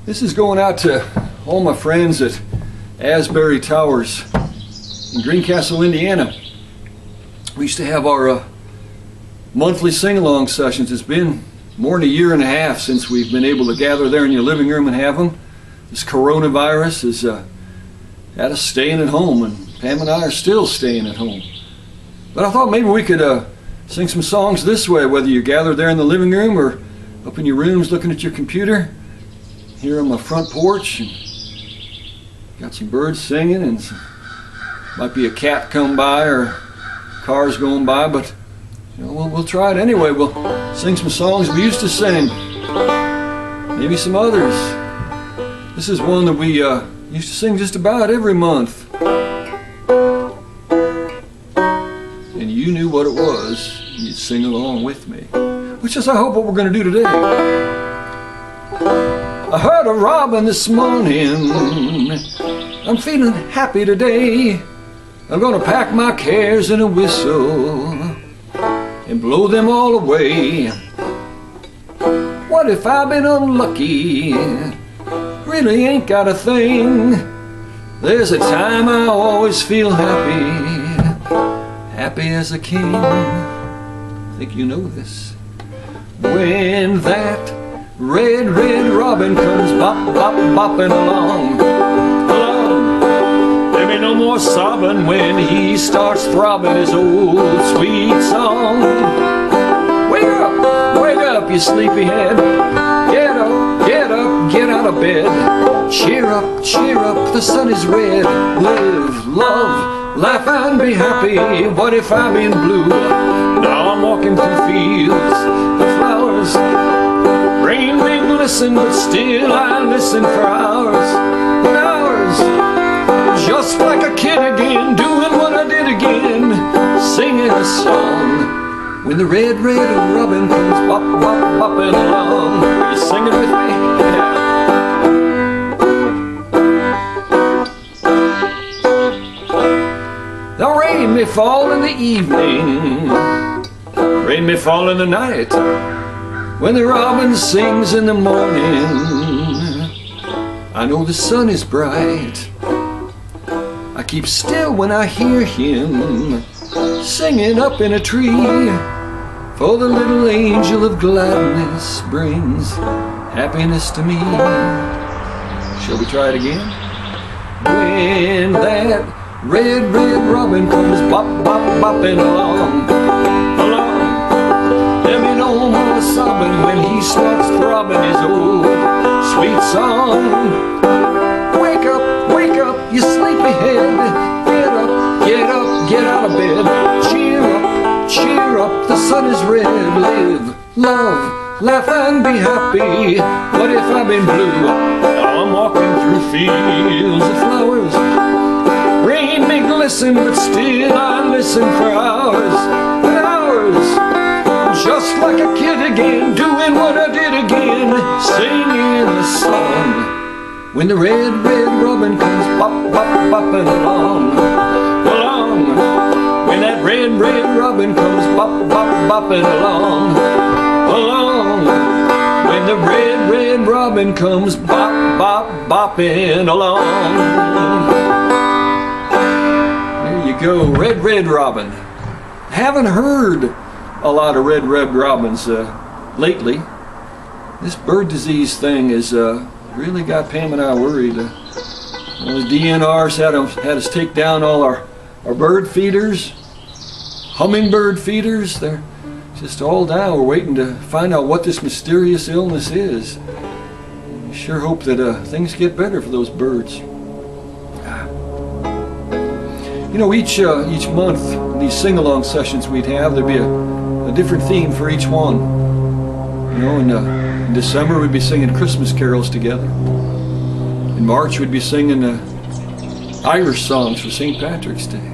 This is going out to all my friends at Asbury Towers in Greencastle, Indiana. We used to have our monthly sing-along sessions. It's been more than a year and a half since we've been able to gather there in your living room and have them. This coronavirus has had us staying at home, and Pam and I are still staying at home. But I thought maybe we could sing some songs this way, whether you're gathered there in the living room or up in your rooms looking at your computer. Here on my front porch, and got some birds singing, and might be a cat come by or cars going by, but you know, we'll try it anyway. We'll sing some songs we used to sing, maybe some others. This is one that we used to sing just about every month, and you knew what it was. You'd sing along with me, which is, I hope, what we're going to do today. I heard a robin this morning, I'm feeling happy today. I'm gonna pack my cares in a whistle and blow them all away. What if I've been unlucky, really ain't got a thing? There's a time I always feel happy, happy as a king. I think you know this. When that red robin comes bop, bop, bopping along. There be no more sobbing when he starts throbbing his old sweet song. Wake up, you sleepyhead. Get up, get out of bed. Cheer up, the sun is red. Live, love, laugh and be happy. What if I've been blue? Now I'm walking through fields, the flowers. Rain may glisten, but still I listen for hours and hours. Just like a kid again, doing what I did again, singing a song. When the red robin comes bop, bop, bopping along. Are you singing with me? Yeah. The rain may fall in the evening, rain may fall in the night. When the robin sings in the morning, I know the sun is bright. I keep still when I hear him singing up in a tree, for the little angel of gladness brings happiness to me. Shall we try it again? When that red robin comes bop, bop, bopping along, no more sobbing when he starts throbbing his old sweet song. Wake up, you sleepyhead. Get out of bed. Cheer up, the sun is red. Live, love, laugh and be happy. What if I've been blue? Now I'm walking through fields of flowers. Rain may glisten, but still I listen for hours and hours. Just like a kid again, doing what I did again, singing a song. When the red robin comes bop, bop, bopping along. When that red robin comes bop, bop, bopping along. When the red robin comes bop, bop, bopping along. There you go, red robin. Haven't heard a lot of red robins lately. This bird disease thing has really got Pam and I worried. The DNR's had us take down all our bird feeders, hummingbird feeders. They're just all down. We're waiting to find out what this mysterious illness is. We sure hope that things get better for those birds. You know, each month, these sing-along sessions we'd have, there'd be a different theme for each one. You know, in December we'd be singing Christmas carols together. In March we'd be singing Irish songs for St. Patrick's Day.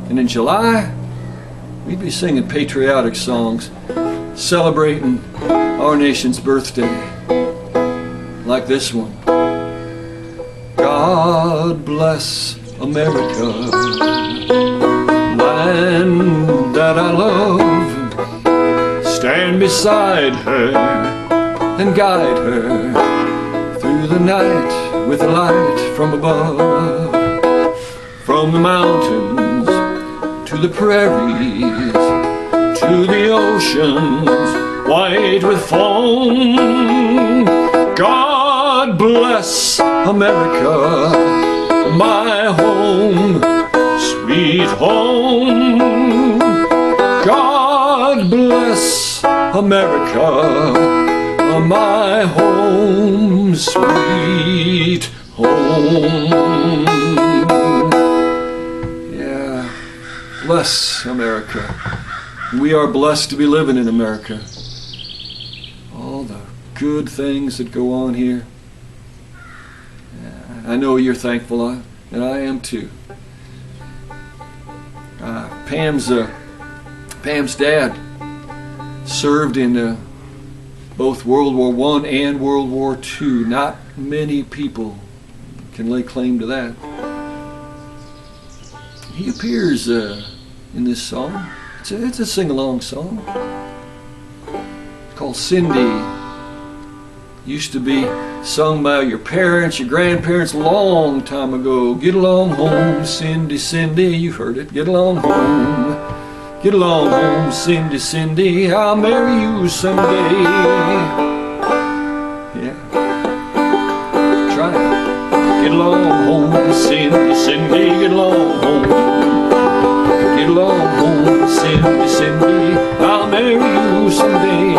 And in July we'd be singing patriotic songs celebrating our nation's birthday, like this one. God bless America, land that I love. Stand beside her and guide her through the night with a light from above, from the mountains to the prairies, to the oceans white with foam. God bless America, my home, sweet home. God bless America, my home, sweet home. Yeah, bless America. We are blessed to be living in America. All the good things that go on here. Yeah, I know you're thankful, and I am too. Pam's dad served in both World War I and World War II. Not many people can lay claim to that. He appears in this song. It's a sing-along song. It's called Cindy. Used to be sung by your parents, your grandparents a long time ago. Get along home, Cindy, Cindy. You've heard it. Get along home. Get along home, Cindy, Cindy. I'll marry you someday. Yeah. Try it. Get along home, Cindy, Cindy. Get along home. Get along home, Cindy, Cindy. I'll marry you someday.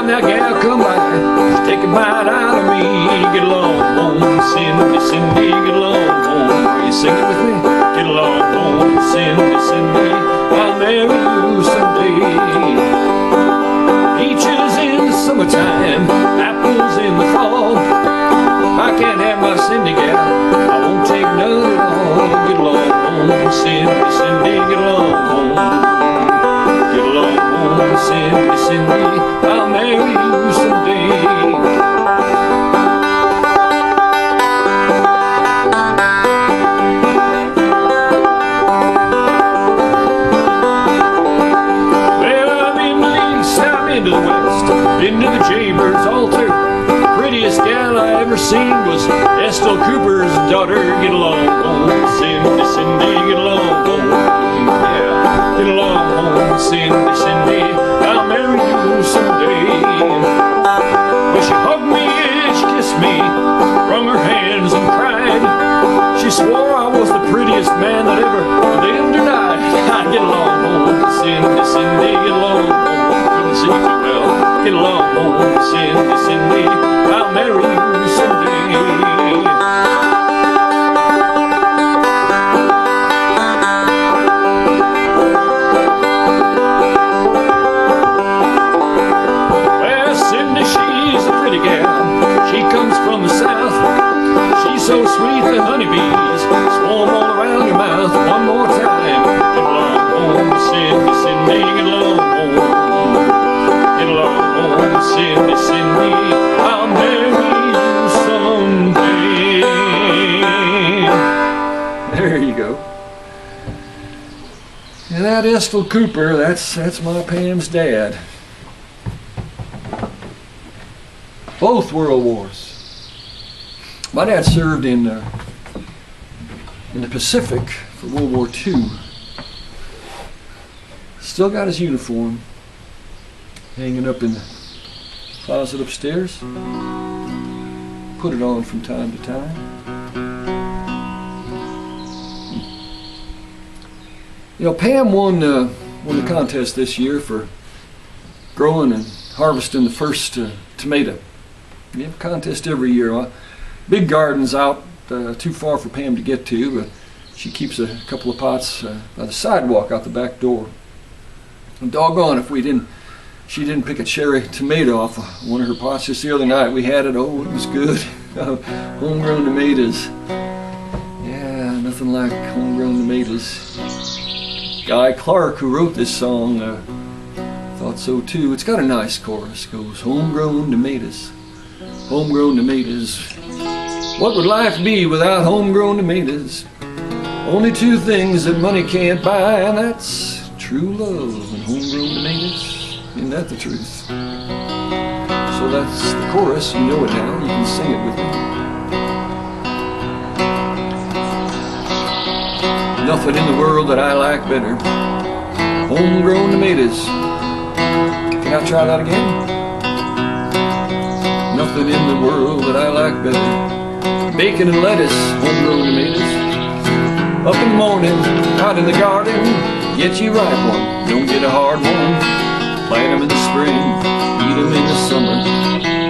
That gal come by, just take a bite out of me. Get along home, Cindy, Cindy, get along home. Are you singing with me? Get along home, Cindy, Cindy, I'll marry you someday. Peaches in the summertime, apples in the fall. I can't have my Cindy gal, I won't take none at all. Get along home, Cindy, Cindy, get along home. Get along home, Cindy, Cindy, I'll marry you someday. Well, I've been to the east, I've been to the west, been to the Chambers altar. The prettiest gal I ever seen was Estill Cooper's daughter. Get along home, Cindy, Cindy, get along home. Yeah. Get along home, Cindy, Cindy, I'll marry you someday. Well, she hugged me and she kissed me, wrung her hands and cried. She swore I was the prettiest man that ever lived or died. Get along home, Cindy, Cindy, get along home. Couldn't see too well. Get along home, Cindy, Cindy, I'll marry you someday. She comes from the south. She's so sweet the honeybees swarm all around her mouth. One more time. Get along home, Cindy, Cindy, get along home. Get along home, Cindy, Cindy, I'll marry you someday. There you go. And that Estill Cooper, that's my Pam's dad. Both World Wars. My dad served in the Pacific for World War II. Still got his uniform hanging up in the closet upstairs. Put it on from time to time. You know, Pam won the contest this year for growing and harvesting the first tomato. We have a contest every year. Big garden's out too far for Pam to get to, but she keeps a couple of pots by the sidewalk out the back door. And doggone if she didn't pick a cherry tomato off one of her pots just the other night. We had it, oh, it was good. Homegrown tomatoes. Yeah, nothing like homegrown tomatoes. Guy Clark, who wrote this song, thought so too. It's got a nice chorus. It goes, homegrown tomatoes. Homegrown tomatoes. What would life be without homegrown tomatoes? Only two things that money can't buy, and that's true love and homegrown tomatoes. Isn't that the truth? So that's the chorus. You know it now. You can sing it with me. Nothing in the world that I like better. Homegrown tomatoes. Can I try that again? Nothing in the world that I like better. Bacon and lettuce, homegrown tomatoes. Up in the morning, out in the garden, get you ripe one, don't get a hard one. Plant them in the spring, eat them in the summer.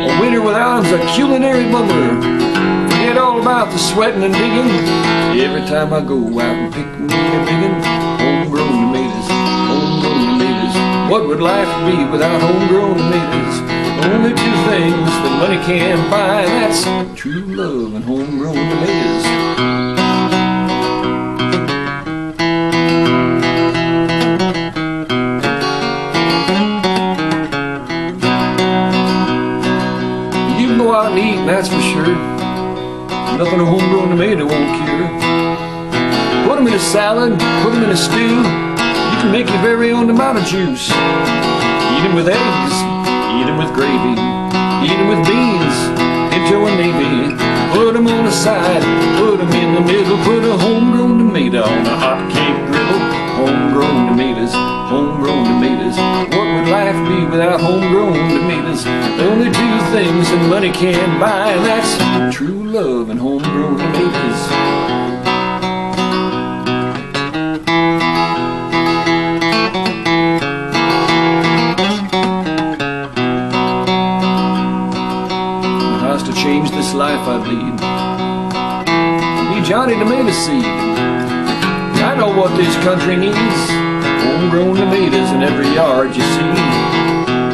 A winter without them's a culinary bummer. Forget all about the sweating and digging. Every time I go out and pick me a biggin', homegrown tomatoes, homegrown tomatoes. What would life be without homegrown tomatoes? Only two things that money can't buy, and that's true love and homegrown tomatoes. You can go out and eat, and that's for sure. Nothing a homegrown tomato won't cure. Put them in a salad, put them in a stew. You can make your very own tomato juice. Eat them with eggs, eat them with gravy, eat them with beans, into a navy. Put them on the side, put them in the middle. Put a homegrown tomato on a hot cake griddle. Homegrown tomatoes, homegrown tomatoes. What would life be without homegrown tomatoes? Only two things that money can't buy, and that's true love and homegrown tomatoes. To change this life I lead, be Johnny Tomato Seed. I know what this country needs, homegrown tomatoes in every yard you see.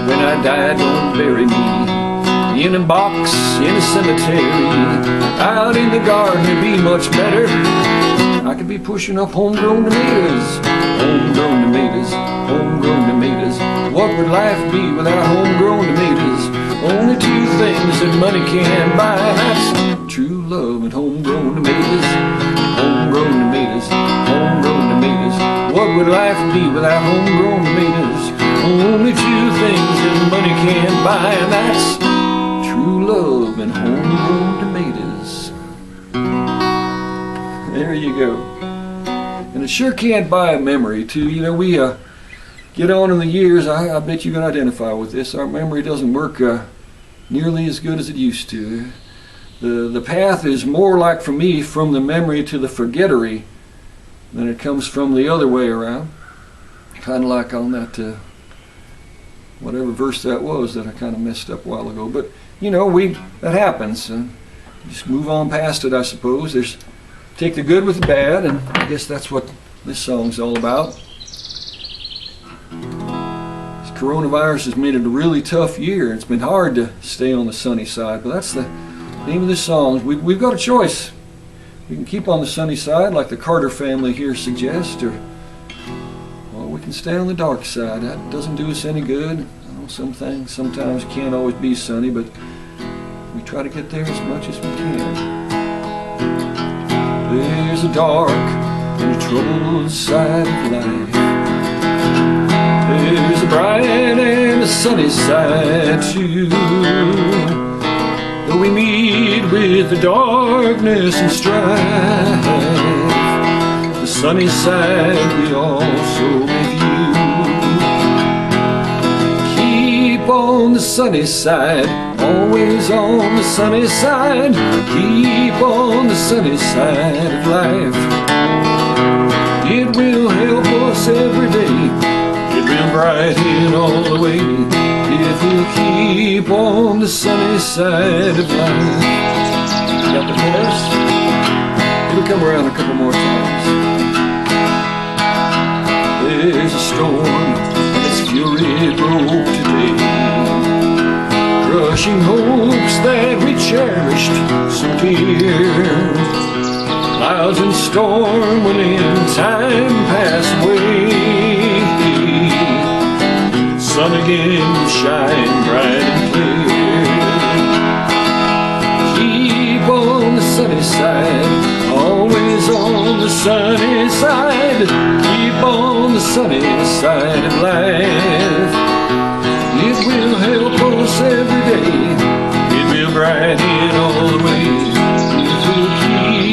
When I die, don't bury me in a box in a cemetery. Out in the garden it'd be much better. I could be pushing up homegrown tomatoes, homegrown tomatoes, homegrown tomatoes. What would life be without homegrown tomatoes? Only two things that money can't buy, that's true love and homegrown tomatoes. Homegrown tomatoes, homegrown tomatoes. What would life be without homegrown tomatoes? Only two things that money can't buy, and that's true love and homegrown tomatoes. There you go. And it sure can't buy a memory too. You know, we get on in the years, I bet you can identify with this. Our memory doesn't work nearly as good as it used to. The path is more like, for me, from the memory to the forgettery than it comes from the other way around. Kind of like on that, whatever verse that was that I kind of messed up a while ago. But, you know, that happens. Just move on past it, I suppose. Take the good with the bad, and I guess that's what this song's all about. Coronavirus has made it a really tough year. It's been hard to stay on the sunny side, but that's the name of this song. We've got a choice. We can keep on the sunny side like the Carter family here suggests, or we can stay on the dark side. That doesn't do us any good. I know some things sometimes can't always be sunny, but we try to get there as much as we can. There's a dark and a troubled side of life. There's a bright and a sunny side too. Though we meet with the darkness and strife, the sunny side we also review. Keep on the sunny side, always on the sunny side. Keep on the sunny side of life. It will help us every day. Real brighten all the way if we'll keep on the sunny side of life. Got the chorus? It'll come around a couple more times. There's a storm and its fury broke today, crushing hopes that we cherished so dear. Clouds and storm will in time pass away. Sun again will shine bright and clear. Keep on the sunny side, always on the sunny side. Keep on the sunny side of life. It will help us every day. It will brighten all the way. If we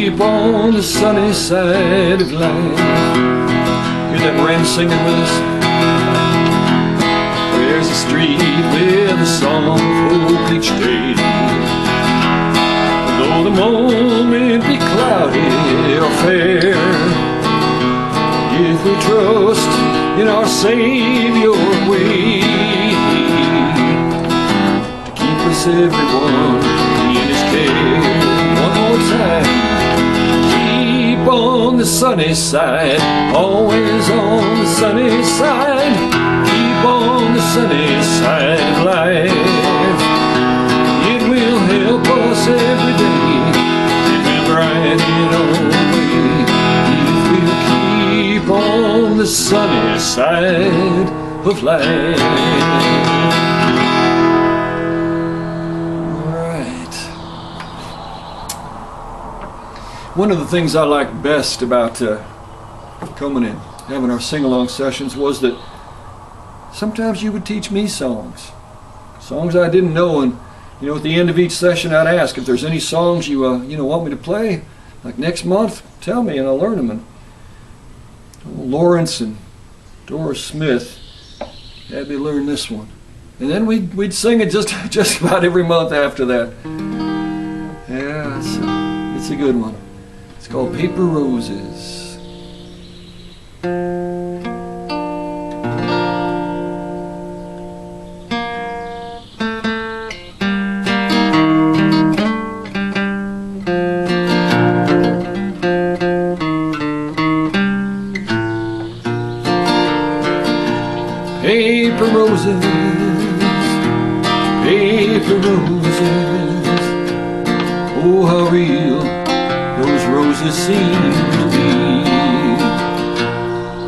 keep on the sunny side of life. Hear that Ram singing with us? There's a street with a song of hope each day. Though the moment be cloudy or fair, if we trust in our Savior way, to keep us everyone in His care. One more time. Keep on the sunny side, always on the sunny side. Keep on the sunny side of life. It will help us every day. It will brighten all the way. If we'll keep on the sunny side of life. All right. One of the things I liked best about coming and having our sing-along sessions was that sometimes you would teach me songs I didn't know, and at the end of each session I'd ask if there's any songs you want me to play, like next month, tell me and I'll learn them. And Lawrence and Doris Smith had me learn this one, and then we'd sing it just about every month after that. Yeah, it's a good one. It's called Paper Roses. Paper roses, paper roses, oh how real those roses seem to be.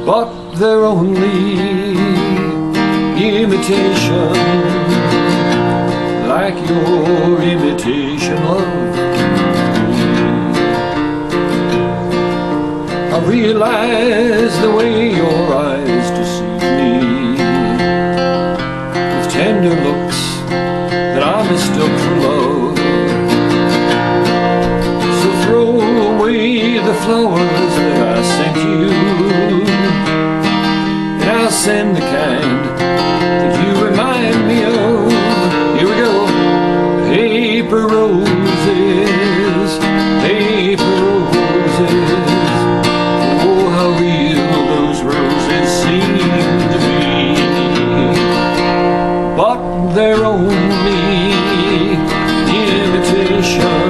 But they're only imitation, like your imitation love. I realize the way your eyes deceive me, tender looks that I mistook for love. So throw away the flowers that I sent you, and I'll send the kind that you remind me of. Here we go. Paper roses, paper roses, oh how real those roses seem to be. But they're only imitation,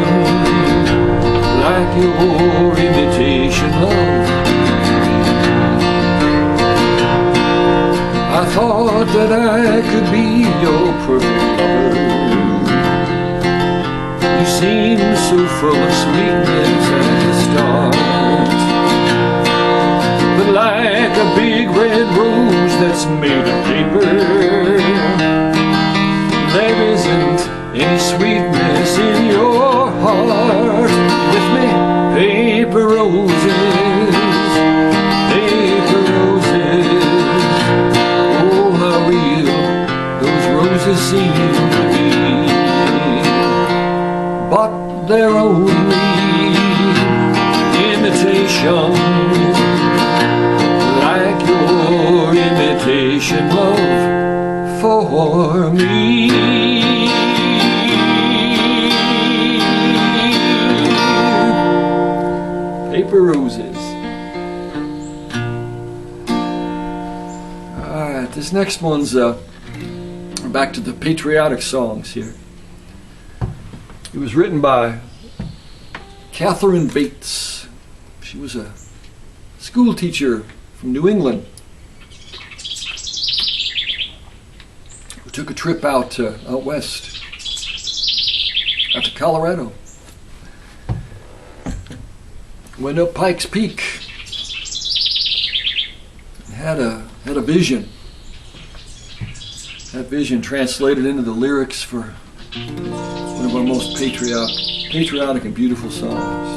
like your imitation love. I thought that I could be your perfect lover. You seemed so full of sweetness at the start, but like a big red rose that's made of paper, there isn't any sweetness in your heart. You with me? Paper roses, paper roses, oh how real those roses seem to be. But they're only imitation, like your imitation love for me. Paper roses. Alright, this next one's back to the patriotic songs here. It was written by Catherine Bates. She was a school teacher from New England. We took a trip out west, out to Colorado. Went up Pikes Peak. Had a vision. That vision translated into the lyrics for one of our most patriotic and beautiful songs.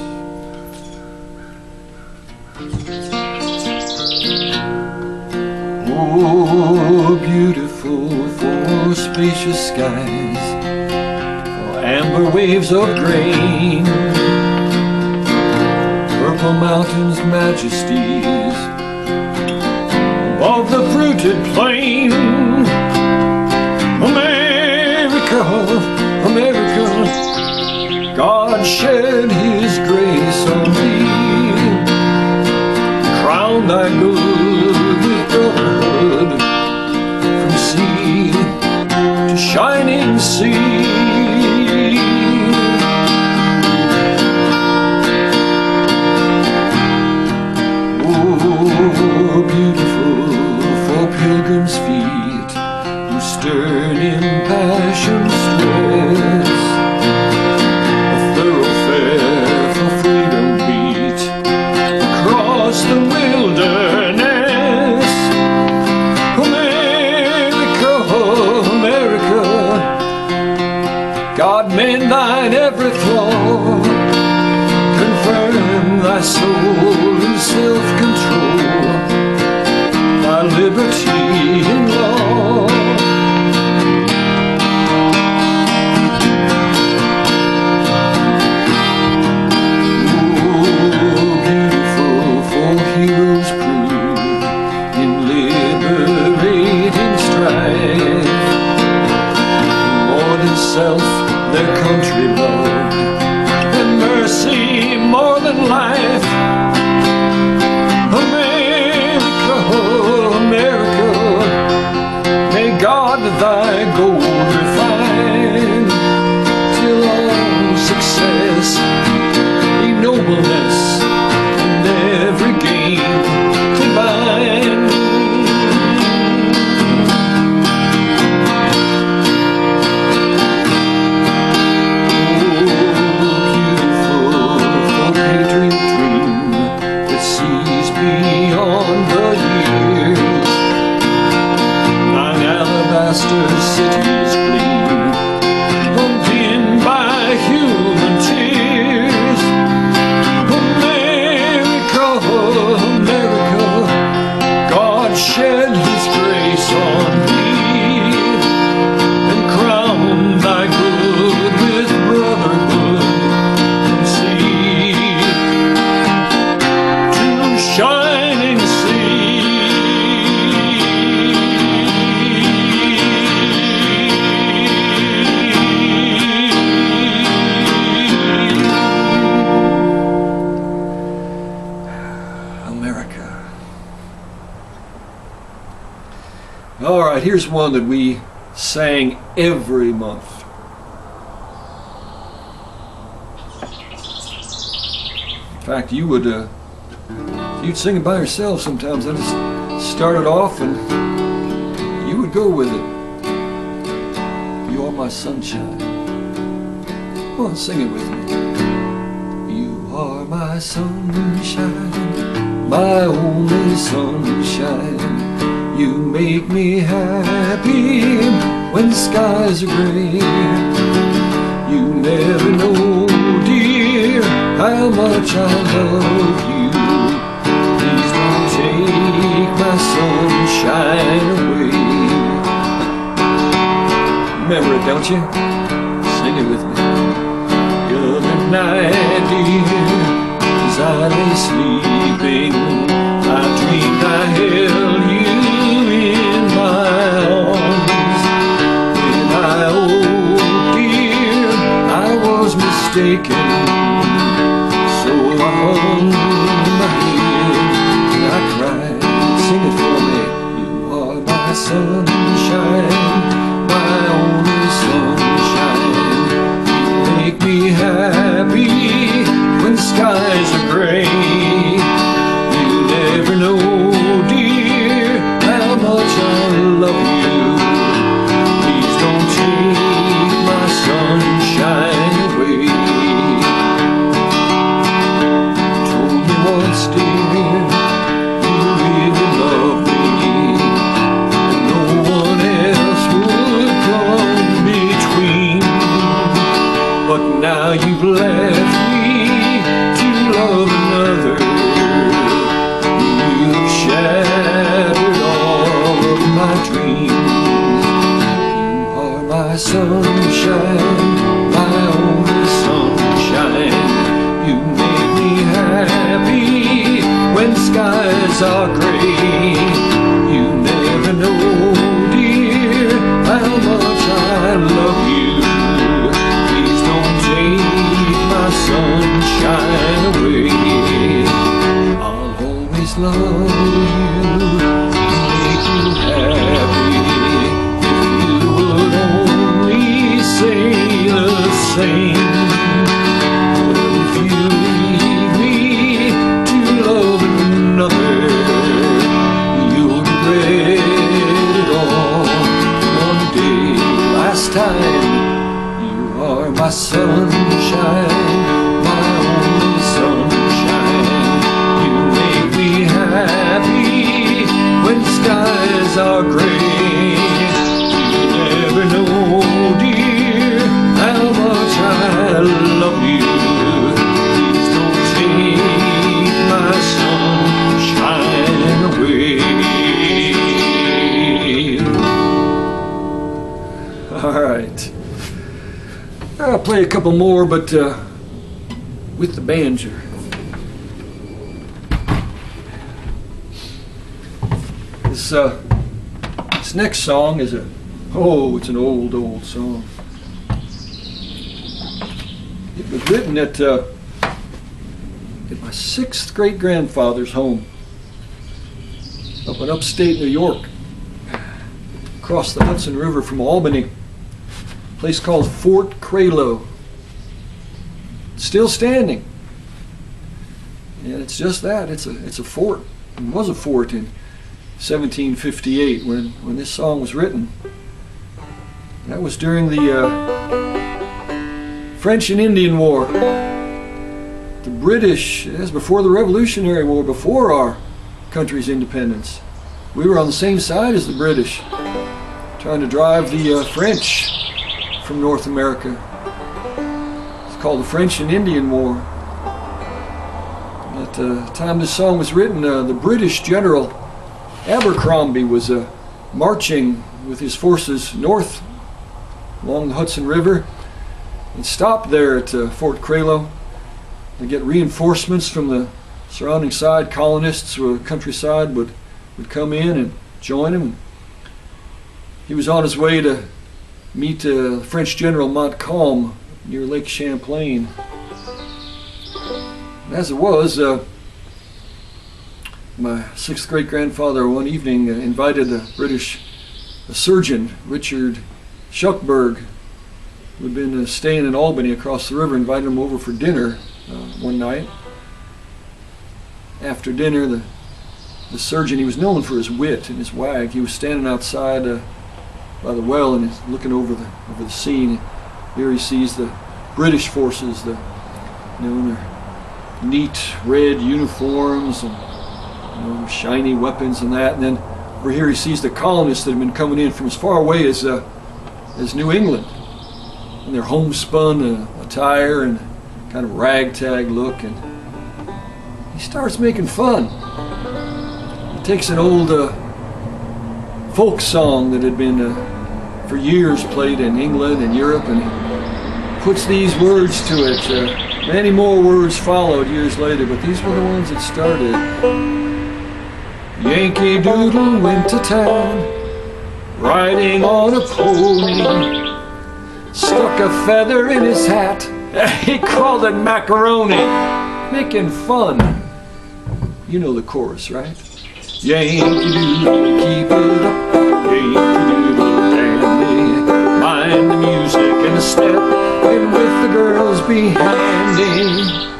Oh, beautiful for spacious skies, for amber waves of grain, purple mountains' majesties, above the fruited plain. America, America, God shed His grace on thee, crown thy good with brotherhood, from sea to shining sea. Oh, beautiful for pilgrims' feet who stern impassioned stress, a thoroughfare for freedom beat across the wilderness. America, America, God mend thine every flaw, confirm thy soul in self-control, thy liberty in law. Oh, beautiful for heroes proved in liberating strife, more than self their country loved, and mercy more than life. America, America, may God thy gold refine, till all success be nobleness and every gain divine. Cities gleam, undimmed by human tears. America, America, God shed His grace on thee, and crown thy good with brotherhood, from sea to shining sea. All right, here's one that we sang every month. In fact, you would, you'd sing it by yourself sometimes. I just started off and you would go with it. You are my sunshine. Come on, sing it with me. You are my sunshine, my only sunshine. You make me happy when skies are gray. You never know, dear, how much I love you. Please don't take my sunshine away. Remember it, don't you? Sing it with me. The other night, dear, as I lay sleeping, I dreamed I held you in my arms. When I, oh dear, I was mistaken, so I hung my head and I cried. Sing it for me. You are my sunshine, my only sunshine. You make me happy when skies are gray. You never know, dear, how much I love you. Please don't take my sunshine away. Told me once, dear, you really love me, and no one else would come between. But now you've left me to love another. You've shattered all my sunshine, my only sunshine. You make me happy when skies are gray. You never know, dear, how much I love you. Please don't take my sunshine away. I'll always love you, make you happy. If you would only say the same. But if you leave me to love another, you'll regret it all one day. Last time, you are my sunshine, my only sunshine. You make me happy when skies are gray. You never know, dear, how much I love you. Please don't take my sunshine away. All right. I'll play a couple more, but with the banjo. This next song is it's an old song. It was written at my sixth great-grandfather's home up in upstate New York, across the Hudson River from Albany, a place called Fort Craylow. Still standing. And it's just that, it's a fort. It was a fort in 1758 when this song was written. That was during the French and Indian War. The British, as before the Revolutionary War, before our country's independence. We were on the same side as the British, trying to drive the French from North America. It's called the French and Indian War. At the time this song was written, the British General Abercrombie was marching with his forces north along the Hudson River and stopped there at Fort Craylow to get reinforcements from the surrounding side. Colonists or countryside would come in and join him. He was on his way to meet French General Montcalm near Lake Champlain. And as it was, my sixth great-grandfather one evening invited a British surgeon, Richard Shuckburgh, who had been staying in Albany across the river, invited him over for dinner one night. After dinner, the surgeon, he was known for his wit and his wag. He was standing outside by the well and he's looking over the scene. Here he sees the British forces, in their neat red uniforms and shiny weapons and that. And then over here he sees the colonists that have been coming in from as far away as New England, in their homespun attire and kind of ragtag look. And he starts making fun. He takes an old folk song that had been for years played in England and Europe, and he puts these words to it. Many more words followed years later, but these were the ones that started. Yankee Doodle went to town, riding on a pony, stuck a feather in his hat, he called it macaroni, making fun. You know the chorus, right? Yankee Doodle, keep it up, Yankee Doodle dandy, mind the music and the step, and with the girls be handy.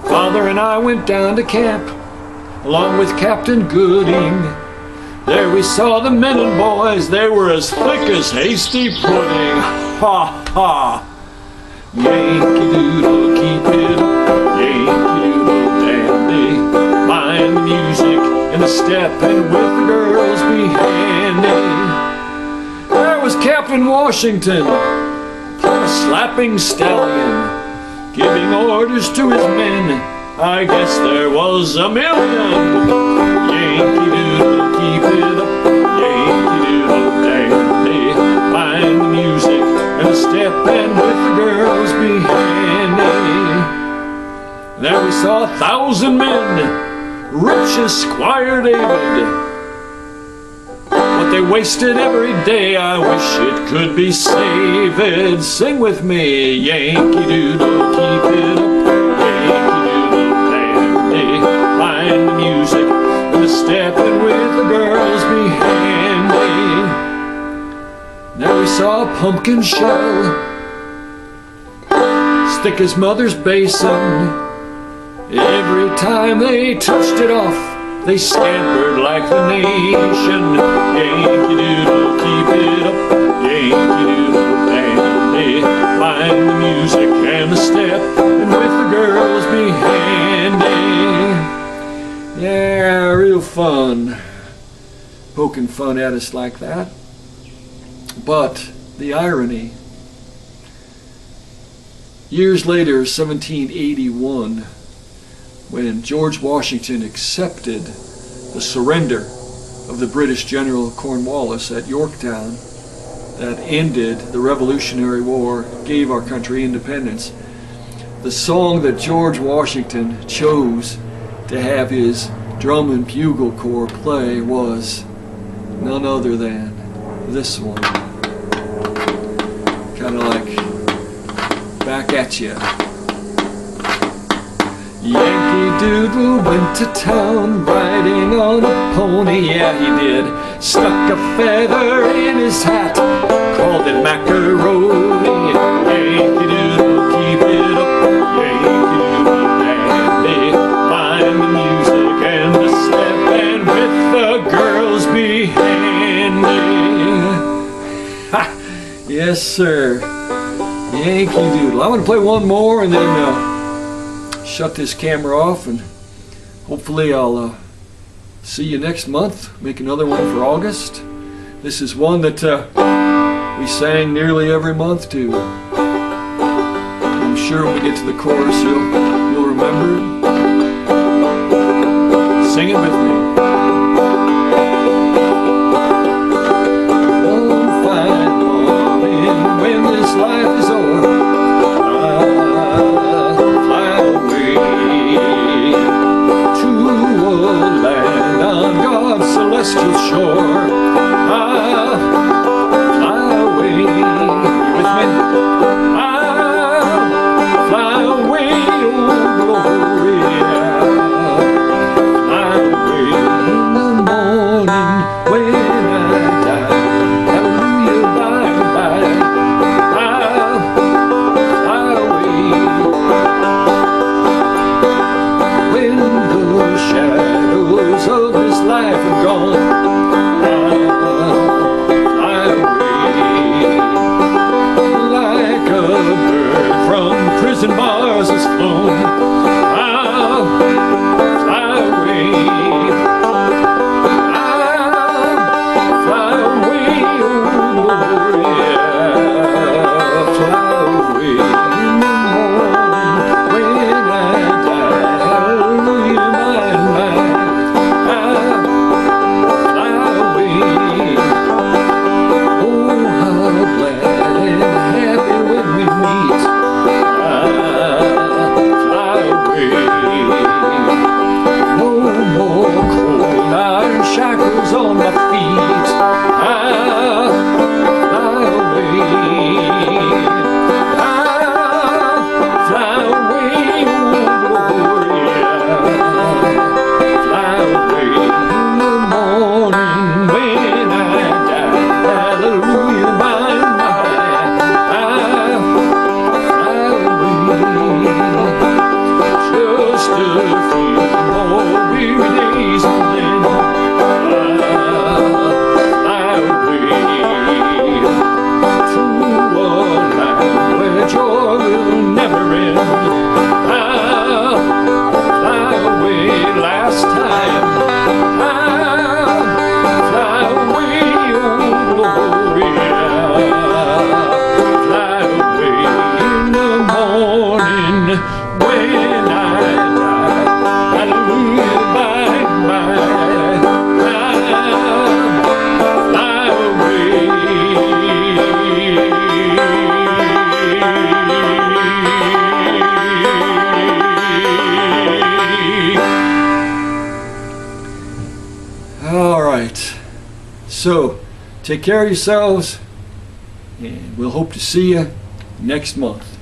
Father and I went down to camp, along with Captain Gooding. There we saw the men and boys, they were as thick as hasty pudding. Ha ha! Yankee Doodle, keep it up, Yankee Doodle dandy, mind the music and the step, and with the girls be handy. There was Captain Washington, a slapping stallion, giving orders to his men. I guess there was a million. Yankee Doodle, keep it up, Yankee Doodle dandy, mind step and with the girls be handy. There we saw 1,000 men, rich as Squire David. What they wasted every day, I wish it could be saved. Sing with me, Yankee Doodle, keep it up. Yankee Doodle dandy, find the music and the step and with the girls be handy. There we saw a pumpkin shell stick his mother's basin. Every time they touched it off, they scampered like the nation. Yankee Doodle, keep it up. Yankee Doodle dandy, find the music and the step, and with the girls be handy. Yeah, real fun. Poking fun at us like that. But the irony, years later, 1781, when George Washington accepted the surrender of the British General Cornwallis at Yorktown, that ended the Revolutionary War, gave our country independence, the song that George Washington chose to have his drum and bugle corps play was none other than this one. Kind of like Back at Ya. Yankee Doodle went to town riding on a pony, yeah he did. Stuck a feather in his hat, called it macaroni. Yankee Doodle, keep it up. Yankee Doodle dandy, find the music and the step, and with the girls be handy. Ha! Yes sir, Yankee Doodle. I'm going to play one more and then shut this camera off, and hopefully I'll see you next month. Make another one for August. This is one that we sang nearly every month too. I'm sure when we get to the chorus you'll remember it. Sing it with me. One fine morning when this life is over, celestial shore, I'll fly away. You with me? I'll fly away, oh glory, fly away in the morning when I die. Hallelujah, bye bye. I'll fly away when the shadows of this life are gone. Fly away like a bird from prison bars is flown. I'll fly away. I'll fly away, oh glory, fly away in the morning when I die. Hallelujah, my. Shackles on my feet, I'll fly away. I'll fly away, oh glory, fly away in the morning when I die. Hallelujah, my, I'll fly away. Just a few more weary days and then joy will never end. I'll fly away last time. I'll fly away, oh glory. Fly away in the morning when I die. Hallelujah, bye bye. I'll fly away. So, take care of yourselves, and we'll hope to see you next month.